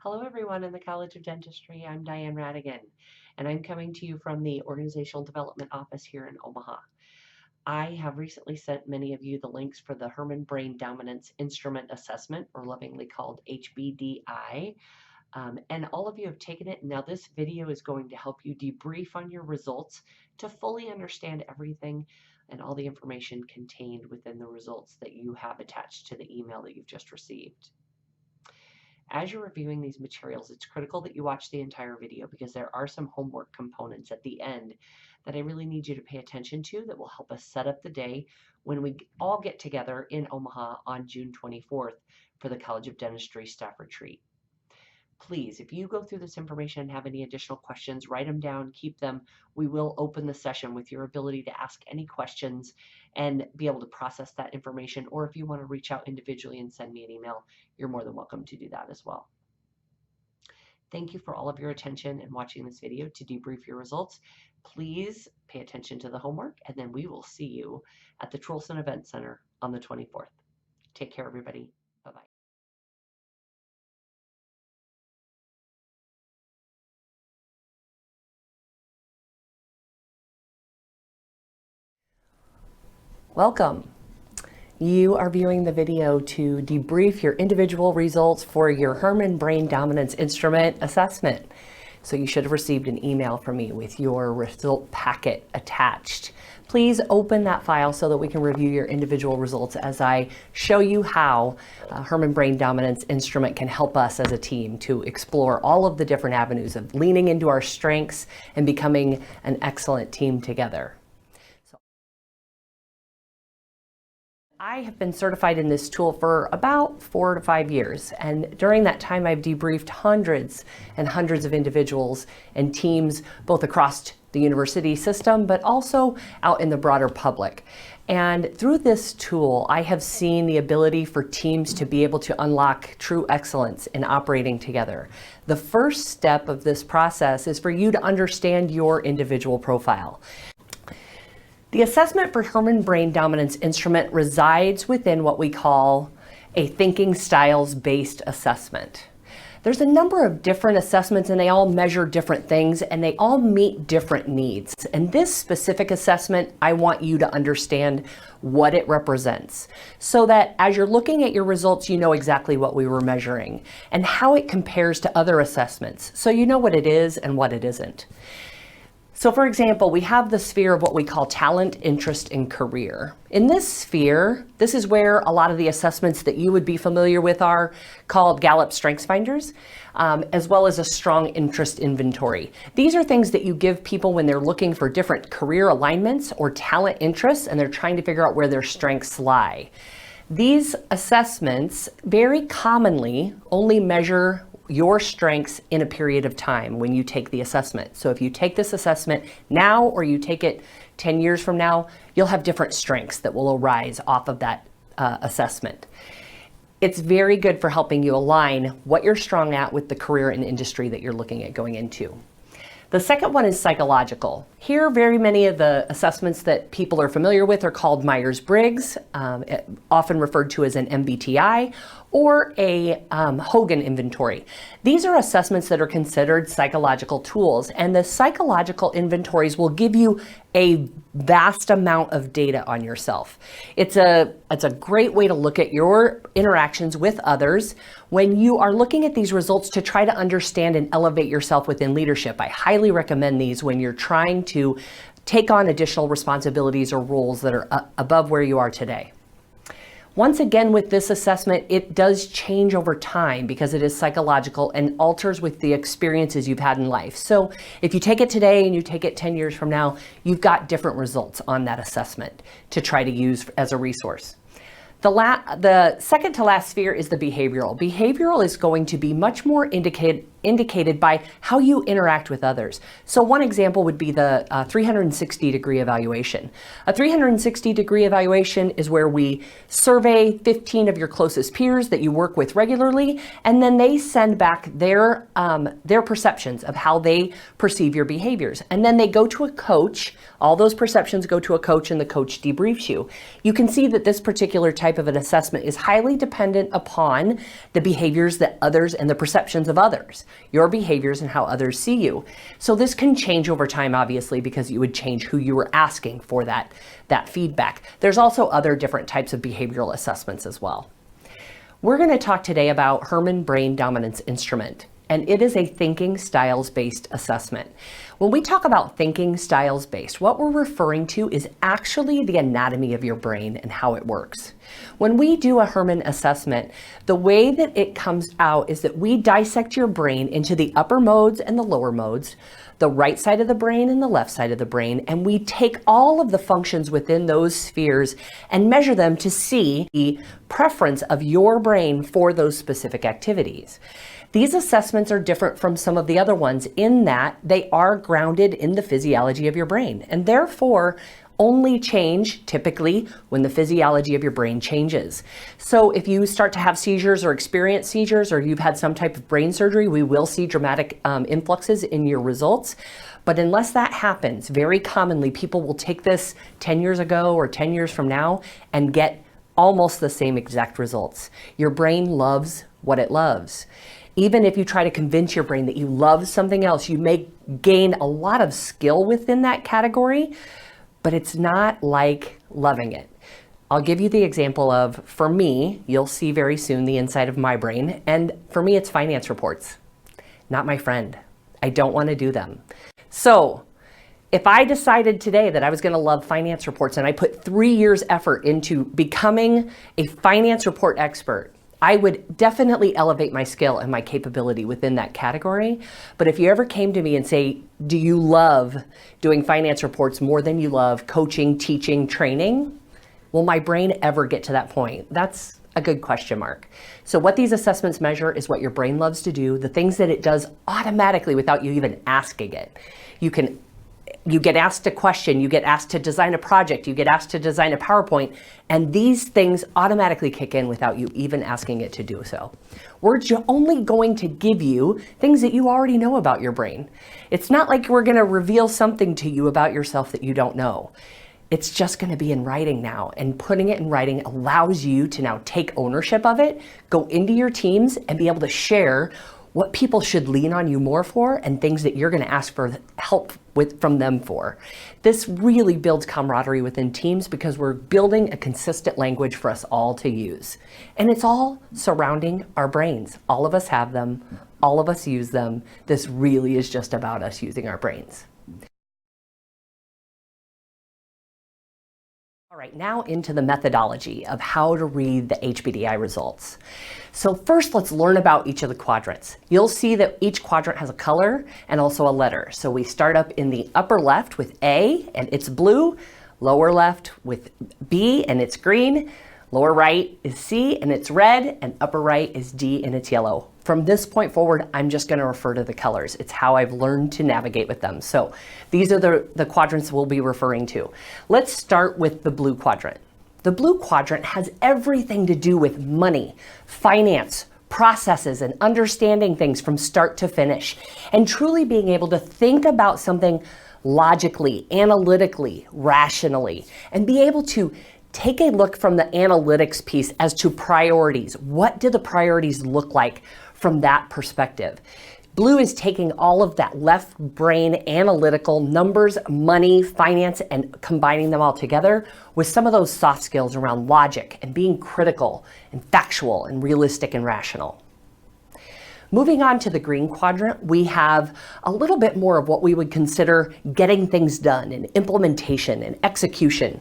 Hello, everyone in the College of Dentistry. I'm Diane Radigan, and I'm coming to you from the Organizational Development Office here in Omaha. I have recently sent many of you the links for the Herman Brain Dominance Instrument Assessment, or lovingly called HBDI, and all of you have taken it. Now this video is going to help you debrief on your results to fully understand everything and all the information contained within the results that you have attached to the email that you've just received. As you're reviewing these materials, it's critical that you watch the entire video because there are some homework components at the end that I really need you to pay attention to that will help us set up the day when we all get together in Omaha on June 24th for the College of Dentistry staff retreat. Please, if you go through this information and have any additional questions, write them down, keep them. We will open the session with your ability to ask any questions and be able to process that information. Or if you want to reach out individually and send me an email, you're more than welcome to do that as well. Thank you for all of your attention and watching this video to debrief your results. Please pay attention to the homework, and then we will see you at the Trolson Event Center on the 24th. Take care, everybody. Bye-bye. Welcome. You are viewing the video to debrief your individual results for your Herman Brain Dominance Instrument Assessment. So you should have received an email from me with your result packet attached. Please open that file so that we can review your individual results as I show you how Herman Brain Dominance Instrument can help us as a team to explore all of the different avenues of leaning into our strengths and becoming an excellent team together. I have been certified in this tool for about 4 to 5 years, and during that time I've debriefed hundreds and hundreds of individuals and teams both across the university system but also out in the broader public. And through this tool I have seen the ability for teams to be able to unlock true excellence in operating together. The first step of this process is for you to understand your individual profile. The assessment for Herman Brain Dominance Instrument resides within what we call a thinking styles-based assessment. There's a number of different assessments and they all measure different things and they all meet different needs. And this specific assessment, I want you to understand what it represents so that as you're looking at your results, you know exactly what we were measuring and how it compares to other assessments. So you know what it is and what it isn't. So for example, we have the sphere of what we call talent, interest, and career. In this sphere, this is where a lot of the assessments that you would be familiar with are called Gallup StrengthsFinders, as well as a strong interest inventory. These are things that you give people when they're looking for different career alignments or talent interests, and they're trying to figure out where their strengths lie. These assessments very commonly only measure your strengths in a period of time when you take the assessment. So if you take this assessment now or you take it 10 years from now, you'll have different strengths that will arise off of that assessment. It's very good for helping you align what you're strong at with the career and industry that you're looking at going into. The second one is psychological. Here, very many of the assessments that people are familiar with are called Myers-Briggs, often referred to as an MBTI, or a Hogan inventory. These are assessments that are considered psychological tools, and the psychological inventories will give you a vast amount of data on yourself. It's a great way to look at your interactions with others when you are looking at these results to try to understand and elevate yourself within leadership. I highly recommend these when you're trying to take on additional responsibilities or roles that are above where you are today. Once again, with this assessment, it does change over time because it is psychological and alters with the experiences you've had in life. So if you take it today and you take it 10 years from now, you've got different results on that assessment to try to use as a resource. The second to last sphere is the behavioral. Behavioral is going to be much more indicated by how you interact with others. So one example would be the 360-degree evaluation. A 360-degree evaluation is where we survey 15 of your closest peers that you work with regularly, and then they send back their perceptions of how they perceive your behaviors. And then they go to a coach. All those perceptions go to a coach, and the coach debriefs you. You can see that this particular type of an assessment is highly dependent upon the behaviors that others and the perceptions of others, your behaviors and how others see you. So this can change over time, obviously, because you would change who you were asking for that feedback. There's also other different types of behavioral assessments as well. We're going to talk today about Herrmann Brain Dominance Instrument, and it is a thinking styles-based assessment. When we talk about thinking styles-based, what we're referring to is actually the anatomy of your brain and how it works. When we do a Herrmann assessment, the way that it comes out is that we dissect your brain into the upper modes and the lower modes, the right side of the brain and the left side of the brain, and we take all of the functions within those spheres and measure them to see the preference of your brain for those specific activities. These assessments are different from some of the other ones in that they are grounded in the physiology of your brain, and therefore only change typically when the physiology of your brain changes. So if you start to have seizures or experience seizures, or you've had some type of brain surgery, we will see dramatic influxes in your results. But unless that happens, very commonly people will take this 10 years ago or 10 years from now and get almost the same exact results. Your brain loves what it loves. Even if you try to convince your brain that you love something else, you may gain a lot of skill within that category, but it's not like loving it. I'll give you the example of, for me, you'll see very soon the inside of my brain, and for me it's finance reports. Not my friend. I don't want to do them. So if I decided today that I was going to love finance reports and I put 3 years effort into becoming a finance report expert, I would definitely elevate my skill and my capability within that category. But if you ever came to me and say, do you love doing finance reports more than you love coaching, teaching, training? Will my brain ever get to that point? That's a good question mark. So what these assessments measure is what your brain loves to do, the things that it does automatically without you even asking it. You get asked a question, you get asked to design a project, you get asked to design a PowerPoint, and these things automatically kick in without you even asking it to do so. We're only going to give you things that you already know about your brain. It's not like we're going to reveal something to you about yourself that you don't know. It's just going to be in writing now, and putting it in writing allows you to now take ownership of it, go into your teams, and be able to share what people should lean on you more for and things that you're going to ask for help from them for. This really builds camaraderie within teams because we're building a consistent language for us all to use. And it's all surrounding our brains. All of us have them. All of us use them. This really is just about us using our brains. All right, now into the methodology of how to read the HBDI results. So first, let's learn about each of the quadrants. You'll see that each quadrant has a color and also a letter. So we start up in the upper left with A, and it's blue, lower left with B, and it's green, lower right is C, and it's red, and upper right is D, and it's yellow. From this point forward, I'm just going to refer to the colors. It's how I've learned to navigate with them. So these are the quadrants we'll be referring to. Let's start with the blue quadrant. The blue quadrant has everything to do with money, finance, processes, and understanding things from start to finish, and truly being able to think about something logically, analytically, rationally, and be able to take a look from the analytics piece as to priorities. What do the priorities look like from that perspective? Blue is taking all of that left brain analytical numbers, money, finance, and combining them all together with some of those soft skills around logic and being critical and factual and realistic and rational. Moving on to the green quadrant, we have a little bit more of what we would consider getting things done and implementation and execution.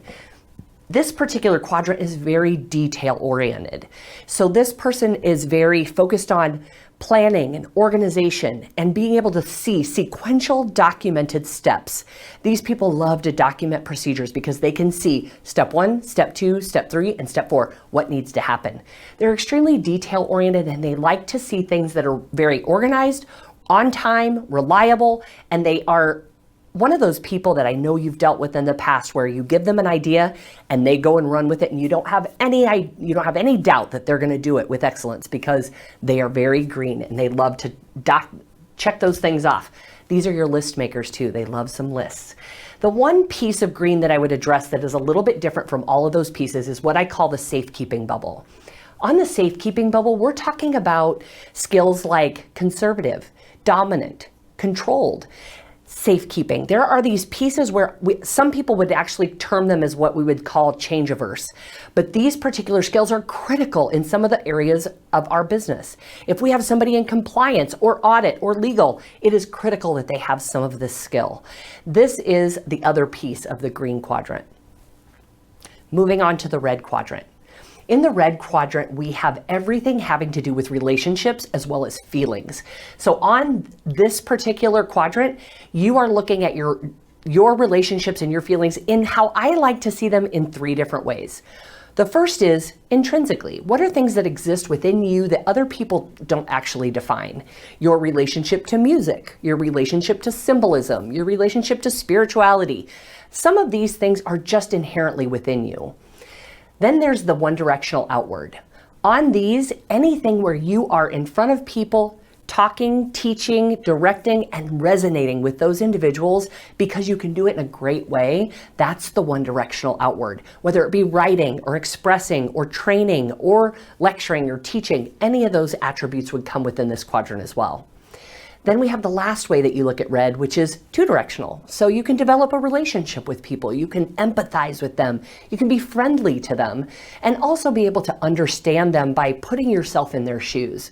This particular quadrant is very detail oriented. So this person is very focused on planning and organization and being able to see sequential documented steps. These people love to document procedures because they can see step 1, step 2, step 3, and step 4, what needs to happen. They're extremely detail oriented and they like to see things that are very organized, on time, reliable, and they are one of those people that I know you've dealt with in the past where you give them an idea and they go and run with it, and you don't have any doubt that they're going to do it with excellence because they are very green and they love to check those things off. These are your list makers too. They love some lists. The one piece of green that I would address that is a little bit different from all of those pieces is what I call the safekeeping bubble. On the safekeeping bubble, we're talking about skills like conservative, dominant, controlled, safekeeping. There are these pieces where some people would actually term them as what we would call change averse. But these particular skills are critical in some of the areas of our business. If we have somebody in compliance or audit or legal, it is critical that they have some of this skill. This is the other piece of the green quadrant. Moving on to the red quadrant. In the red quadrant, we have everything having to do with relationships as well as feelings. So on this particular quadrant, you are looking at your relationships and your feelings in how I like to see them in 3 different ways. The first is intrinsically. What are things that exist within you that other people don't actually define? Your relationship to music, your relationship to symbolism, your relationship to spirituality. Some of these things are just inherently within you. Then there's the one directional outward. On these, anything where you are in front of people, talking, teaching, directing, and resonating with those individuals because you can do it in a great way, that's the one directional outward. Whether it be writing or expressing or training or lecturing or teaching, any of those attributes would come within this quadrant as well. Then we have the last way that you look at red, which is two directional. So you can develop a relationship with people, you can empathize with them, you can be friendly to them, and also be able to understand them by putting yourself in their shoes.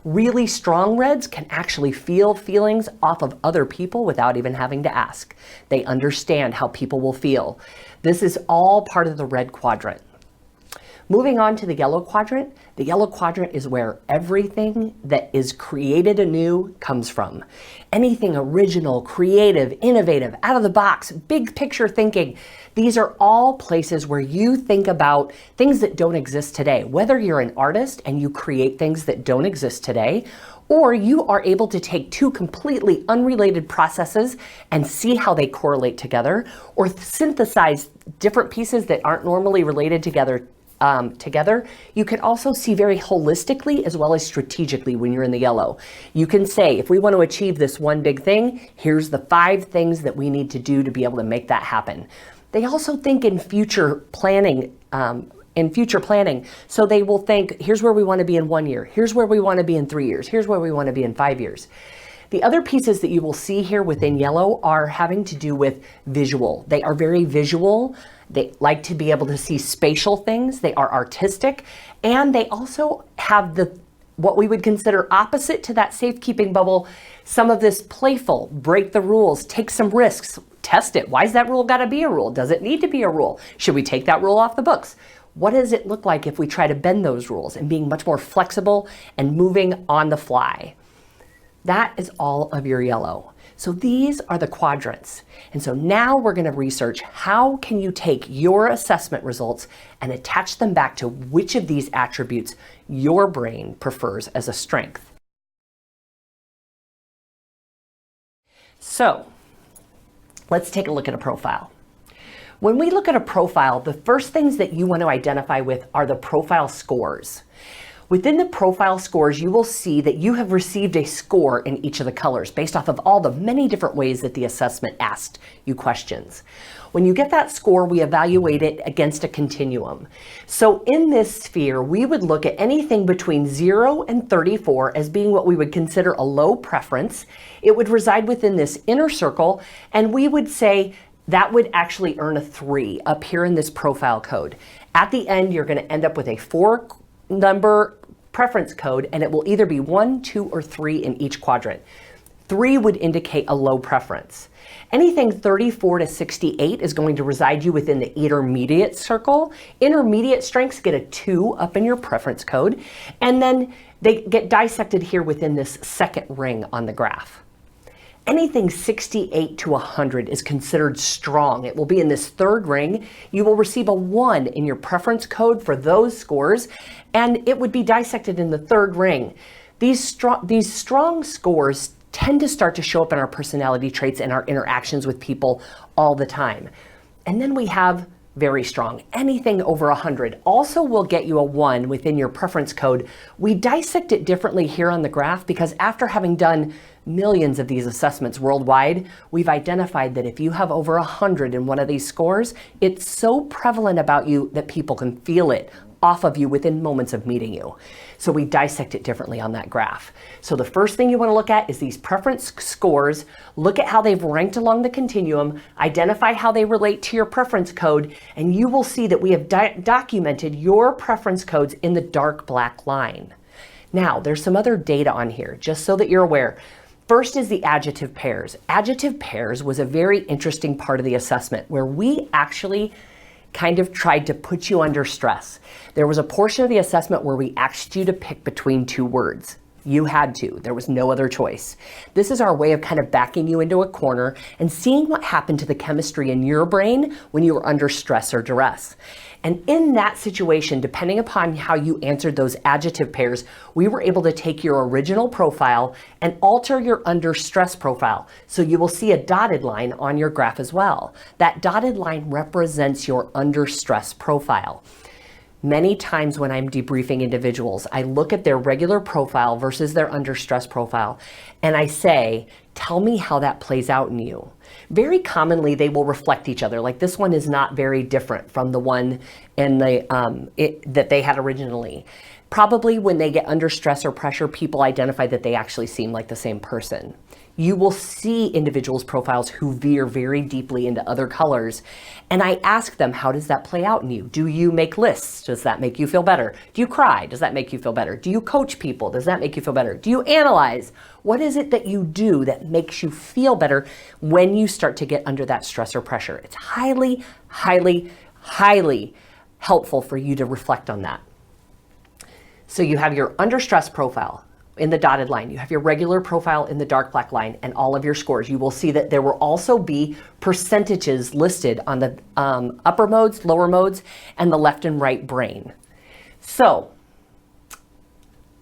Really strong reds can actually feel feelings off of other people without even having to ask. They understand how people will feel. This is all part of the red quadrant. Moving on to the yellow quadrant. The yellow quadrant is where everything that is created anew comes from. Anything original, creative, innovative, out of the box, big picture thinking. These are all places where you think about things that don't exist today. Whether you're an artist and you create things that don't exist today, or you are able to take 2 completely unrelated processes and see how they correlate together, or synthesize different pieces that aren't normally related together. You can also see very holistically as well as strategically when you're in the yellow. You can say, if we want to achieve this one big thing, here's the 5 things that we need to do to be able to make that happen. They also think in future planning. So they will think, here's where we want to be in 1 year. Here's where we want to be in 3 years. Here's where we want to be in 5 years. The other pieces that you will see here within yellow are having to do with visual. They are very visual. They like to be able to see spatial things. They are artistic, and they also have what we would consider opposite to that safekeeping bubble, some of this playful, break the rules, take some risks, test it. Why's that rule got to be a rule? Does it need to be a rule? Should we take that rule off the books? What does it look like if we try to bend those rules and being much more flexible and moving on the fly? That is all of your yellow. So these are the quadrants. And so now we're going to research how can you take your assessment results and attach them back to which of these attributes your brain prefers as a strength. So let's take a look at a profile. When we look at a profile, the first things that you want to identify with are the profile scores. Within the profile scores, you will see that you have received a score in each of the colors based off of all the many different ways that the assessment asked you questions. When you get that score, we evaluate it against a continuum. So in this sphere, we would look at anything between 0 and 34 as being what we would consider a low preference. It would reside within this inner circle, and we would say that would actually earn a 3 up here in this profile code. At the end, you're going to end up with a 4-number preference code, and it will either be 1, 2, or 3 in each quadrant. 3 would indicate a low preference. Anything 34 to 68 is going to reside you within the intermediate circle. Intermediate strengths get a 2 up in your preference code, and then they get dissected here within this second ring on the graph. Anything 68 to 100 is considered strong. It will be in this third ring. You will receive a 1 in your preference code for those scores, and it would be dissected in the third ring. These strong scores tend to start to show up in our personality traits and our interactions with people all the time. And then we have very strong. Anything over 100 also will get you a 1 within your preference code. We dissect it differently here on the graph because after having done millions of these assessments worldwide, we've identified that if you have over 100 in one of these scores, it's so prevalent about you that people can feel it off of you within moments of meeting you. So we dissect it differently on that graph. So the first thing you want to look at is these preference scores. Look at how they've ranked along the continuum, identify how they relate to your preference code, and you will see that we have documented your preference codes in the dark black line. Now, there's some other data on here, just so that you're aware. First is the adjective pairs. Adjective pairs was a very interesting part of the assessment where we actually kind of tried to put you under stress. There was a portion of the assessment where we asked you to pick between two words. You had to. There was no other choice. This is our way of kind of backing you into a corner and seeing what happened to the chemistry in your brain when you were under stress or duress. And in that situation, depending upon how you answered those adjective pairs, we were able to take your original profile and alter your under stress profile. So you will see a dotted line on your graph as well. That dotted line represents your under stress profile. Many times when I'm debriefing individuals, I look at their regular profile versus their under stress profile, and I say, tell me how that plays out in you. Very commonly, they will reflect each other. Like this one is not very different from the one in that they had originally. Probably when they get under stress or pressure, people identify that they actually seem like the same person. You will see individuals' profiles who veer very deeply into other colors. And I ask them, how does that play out in you? Do you make lists? Does that make you feel better? Do you cry? Does that make you feel better? Do you coach people? Does that make you feel better? Do you analyze? What is it that you do that makes you feel better when you start to get under that stress or pressure? It's highly, highly, highly helpful for you to reflect on that. So you have your under stress profile in the dotted line. You have your regular profile in the dark black line and all of your scores. You will see that there will also be percentages listed on the upper modes, lower modes, and the left and right brain. So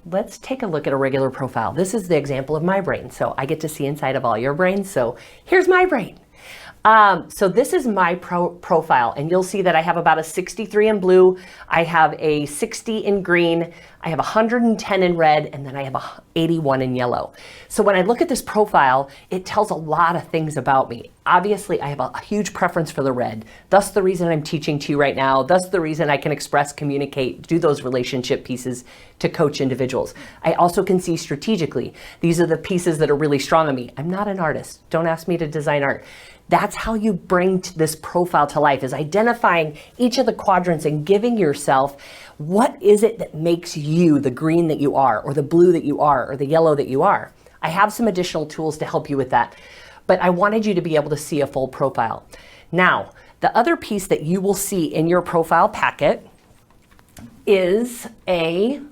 let's take a look at a regular profile. This is the example of my brain. So I get to see inside of all your brains. So here's my brain. So this is my profile, and you'll see that I have about a 63 in blue, I have a 60 in green, I have 110 in red, and then I have a 81 in yellow. So when I look at this profile, it tells a lot of things about me. Obviously, I have a huge preference for the red. Thus the reason I'm teaching to you right now. Thus the reason I can express, communicate, do those relationship pieces to coach individuals. I also can see strategically. These are the pieces that are really strong on me. I'm not an artist. Don't ask me to design art. That's how you bring this profile to life, is identifying each of the quadrants and giving yourself what is it that makes you the green that you are, or the blue that you are, or the yellow that you are. I have some additional tools to help you with that, but I wanted you to be able to see a full profile. Now, the other piece that you will see in your profile packet is a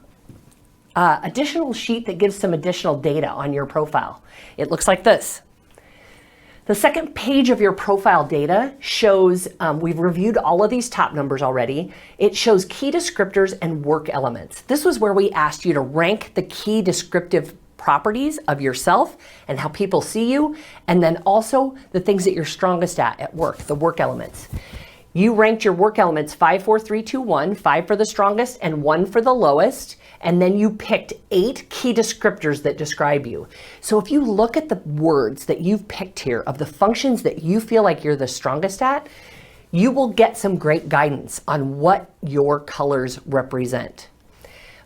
additional sheet that gives some additional data on your profile. It looks like this. The second page of your profile data shows, we've reviewed all of these top numbers already. It shows key descriptors and work elements. This was where we asked you to rank the key descriptive properties of yourself and how people see you, and then also the things that you're strongest at work, the work elements. You ranked your work elements 5, 4, 3, 2, 1, 5 for the strongest and 1 for the lowest. And then you picked 8 key descriptors that describe you. So if you look at the words that you've picked here of the functions that you feel like you're the strongest at, you will get some great guidance on what your colors represent.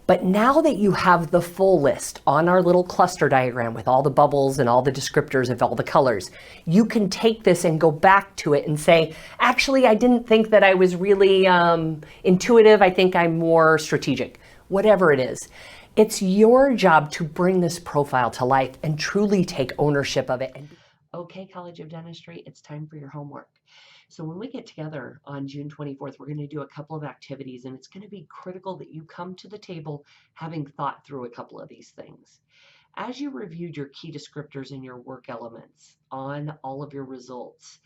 But now that you have the full list on our little cluster diagram with all the bubbles and all the descriptors of all the colors, you can take this and go back to it and say, actually, I didn't think that I was really intuitive. I think I'm more strategic. Whatever it is, it's your job to bring this profile to life and truly take ownership of it. And okay, College of Dentistry, it's time for your homework. So when we get together on June 24th, we're going to do a couple of activities, and it's going to be critical that you come to the table having thought through a couple of these things. As you reviewed your key descriptors and your work elements on all of your results,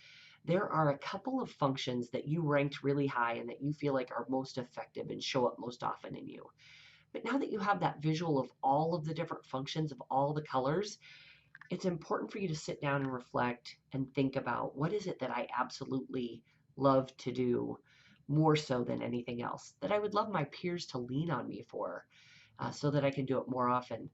there are a couple of functions that you ranked really high and that you feel like are most effective and show up most often in you. But now that you have that visual of all of the different functions of all the colors, it's important for you to sit down and reflect and think about, what is it that I absolutely love to do more so than anything else, that I would love my peers to lean on me for, so that I can do it more often.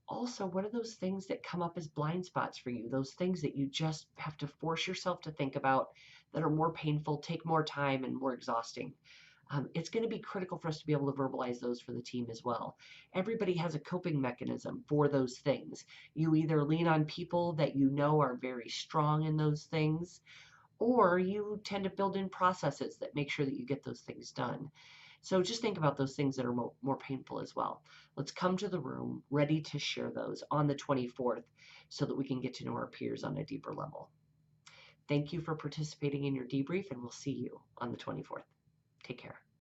Also, what are those things that come up as blind spots for you? Those things that you just have to force yourself to think about, that are more painful, take more time, and more exhausting. It's going to be critical for us to be able to verbalize those for the team as well. Everybody has a coping mechanism for those things. You either lean on people that you know are very strong in those things, or you tend to build in processes that make sure that you get those things done. So just think about those things that are more painful as well. Let's come to the room ready to share those on the 24th so that we can get to know our peers on a deeper level. Thank you for participating in your debrief, and we'll see you on the 24th. Take care.